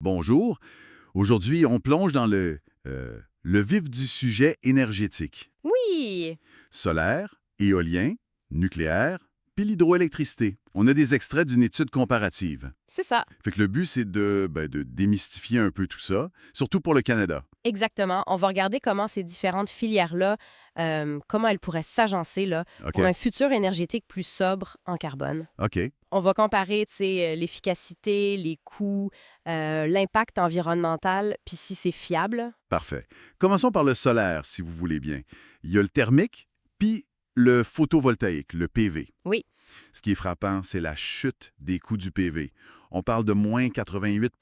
Bonjour. Aujourd'hui, on plonge dans le vif du sujet énergétique. Oui, Solaire, éolien, nucléaire, puis l'hydroélectricité. On a des extraits d'une étude comparative. c'est ça. Fait que le but, c'est de démystifier un peu tout ça, surtout pour le Canada. Exactement. On va regarder comment ces différentes filières-là, comment elles pourraient s'agencer là, OK? pour un futur énergétique plus sobre en carbone. OK. On va comparer, tu sais, l'efficacité, les coûts, l'impact environnemental, puis si c'est fiable. Parfait. Commençons par le solaire, si vous voulez bien. Il y a le thermique, puis le photovoltaïque, le PV. Oui, Ce qui est frappant, c'est la chute des coûts du PV. On parle de moins 88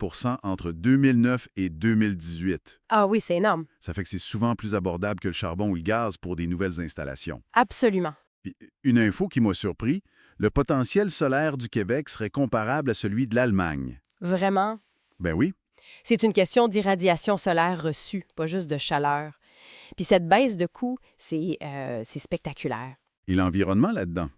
entre 2009 et 2018. ah oui, c'est énorme. Ça fait que c'est souvent plus abordable que le charbon ou le gaz pour des nouvelles installations. Absolument. Puis, une info qui m'a surpris, le potentiel solaire du Québec serait comparable à celui de l'Allemagne. Vraiment. Ben oui, C'est une question d'irradiation solaire reçue, pas juste de chaleur. Puis cette baisse de coûts, c'est spectaculaire. et l'environnement là-dedans.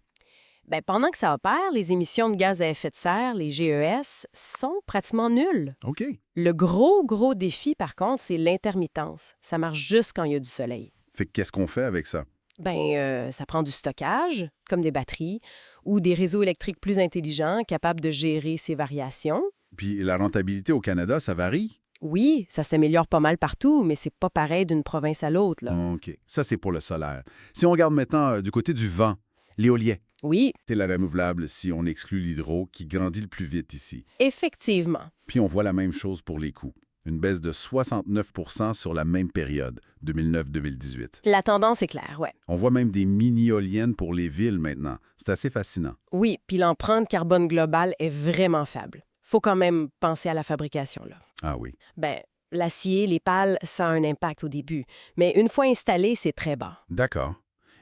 Ben, pendant que ça opère, les émissions de gaz à effet de serre, les GES, sont pratiquement nulles. OK. Le gros défi, par contre, c'est l'intermittence. Ça marche juste quand il y a du soleil. Fait que qu'est-ce qu'on fait avec ça? Ça prend du stockage, comme des batteries, ou des réseaux électriques plus intelligents, capables de gérer ces variations. Puis la rentabilité au Canada, ça varie? Oui, ça s'améliore pas mal partout, mais c'est pas pareil d'une province à l'autre, là. OK. Ça, c'est pour le solaire. Si on regarde maintenant du côté du vent, l'éolien, Oui, c'est la renouvelable si on exclut l'hydro qui grandit le plus vite ici. effectivement. Puis on voit la même chose pour les coûts. Une baisse de 69 sur la même période, 2009-2018. La tendance est claire, ouais. On voit même des mini-éoliennes pour les villes maintenant. C'est assez fascinant. Oui, puis l'empreinte carbone globale est vraiment faible. Faut quand même penser à la fabrication, là. Ah oui. Ben, l'acier, les pales, ça a un impact au début. Mais une fois installé, c'est très bas. D'accord.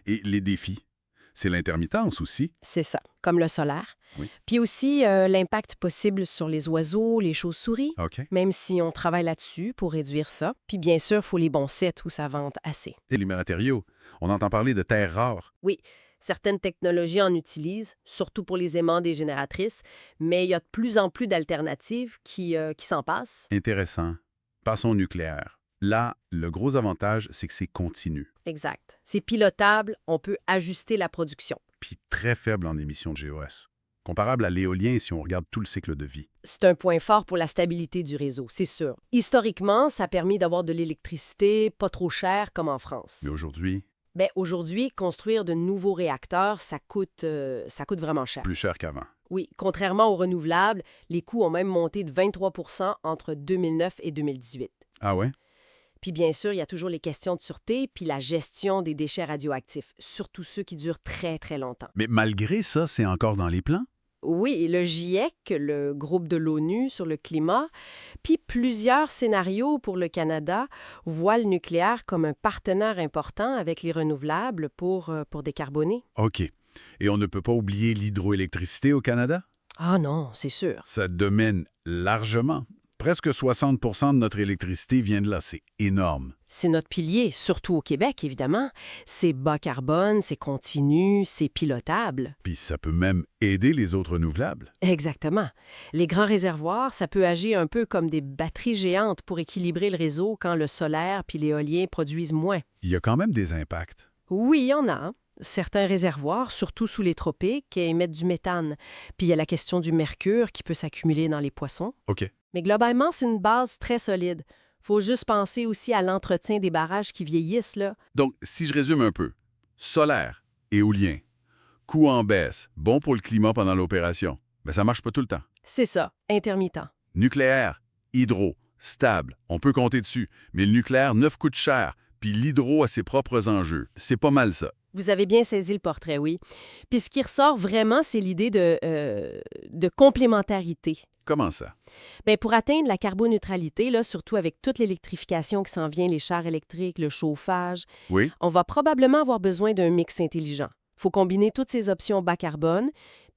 Et les défis? C'est l'intermittence aussi. C'est ça, comme le solaire. Oui. Puis aussi l'impact possible sur les oiseaux, les chauves-souris, OK. même si on travaille là-dessus pour réduire ça. Puis bien sûr, il faut les bons sites où ça vente assez. Et les matériaux? On entend parler de terres rares. Oui, certaines technologies en utilisent, surtout pour les aimants des génératrices, mais il y a de plus en plus d'alternatives qui s'en passent. Intéressant. Passons au nucléaire. Là, le gros avantage, c'est que c'est continu. Exact. C'est pilotable, on peut ajuster la production. Puis très faible en émissions de GOS. Comparable à l'éolien si on regarde tout le cycle de vie. C'est un point fort pour la stabilité du réseau, c'est sûr. Historiquement, ça a permis d'avoir de l'électricité pas trop chère comme en France. Mais aujourd'hui, Ben, aujourd'hui, construire de nouveaux réacteurs, ça coûte vraiment cher. plus cher qu'avant. Oui, contrairement aux renouvelables, les coûts ont même monté de 23 entre 2009 et 2018. Ah ouais? Puis bien sûr, il y a toujours les questions de sûreté puis la gestion des déchets radioactifs, surtout ceux qui durent très, très longtemps. Mais malgré ça, c'est encore dans les plans? Oui, le GIEC, le groupe de l'ONU sur le climat, puis plusieurs scénarios pour le Canada voient le nucléaire comme un partenaire important avec les renouvelables pour décarboner. OK. Et on ne peut pas oublier l'hydroélectricité au Canada? Ah non, c'est sûr. Ça domine largement. Presque 60 de notre électricité vient de là. C'est énorme. C'est notre pilier, surtout au Québec, évidemment. C'est bas carbone, c'est continu, c'est pilotable. Puis ça peut même aider les autres renouvelables. Exactement. Les grands réservoirs, ça peut agir un peu comme des batteries géantes pour équilibrer le réseau quand le solaire puis l'éolien produisent moins. Il y a quand même des impacts. Oui, il y en a. Certains réservoirs, surtout sous les tropiques, émettent du méthane. Puis il y a la question du mercure qui peut s'accumuler dans les poissons. OK. Mais globalement, c'est une base très solide. Faut juste penser aussi à l'entretien des barrages qui vieillissent, là. Donc, si je résume un peu, solaire, éolien, coût en baisse, bon pour le climat pendant l'opération, mais ça marche pas tout le temps. C'est ça, intermittent. Nucléaire, hydro, stable, on peut compter dessus, mais le nucléaire neuf coûte cher, puis l'hydro a ses propres enjeux. C'est pas mal ça. Vous avez bien saisi le portrait, oui. Puis ce qui ressort vraiment, c'est l'idée de complémentarité. Comment ça? Bien, pour atteindre la carboneutralité, là, surtout avec toute l'électrification qui s'en vient, les chars électriques, le chauffage, Oui? on va probablement avoir besoin d'un mix intelligent. Il faut combiner toutes ces options bas carbone,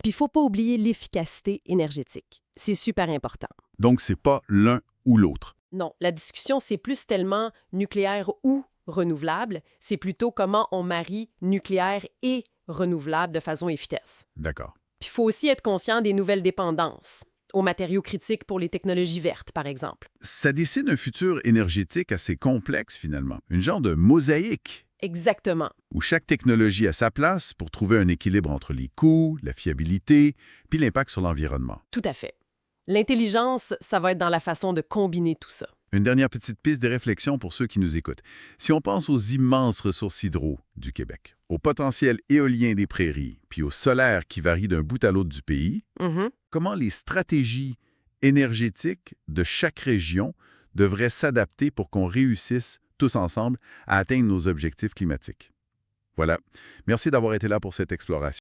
puis il ne faut pas oublier l'efficacité énergétique. C'est super important. Donc, c'est pas l'un ou l'autre. Non, la discussion, c'est plus tellement nucléaire ou renouvelable, c'est plutôt comment on marie nucléaire et renouvelable de façon efficace. D'accord. Puis il faut aussi être conscient des nouvelles dépendances. aux matériaux critiques pour les technologies vertes, par exemple. Ça dessine un futur énergétique assez complexe, finalement. Une genre de mosaïque, Exactement. où chaque technologie a sa place pour trouver un équilibre entre les coûts, la fiabilité, puis l'impact sur l'environnement. Tout à fait. L'intelligence, ça va être dans la façon de combiner tout ça. Une dernière petite piste de réflexion pour ceux qui nous écoutent. Si on pense aux immenses ressources hydro du Québec, au potentiel éolien des prairies, puis au solaire qui varie d'un bout à l'autre du pays, Mhm. comment les stratégies énergétiques de chaque région devraient s'adapter pour qu'on réussisse tous ensemble à atteindre nos objectifs climatiques? Voilà. Merci d'avoir été là pour cette exploration.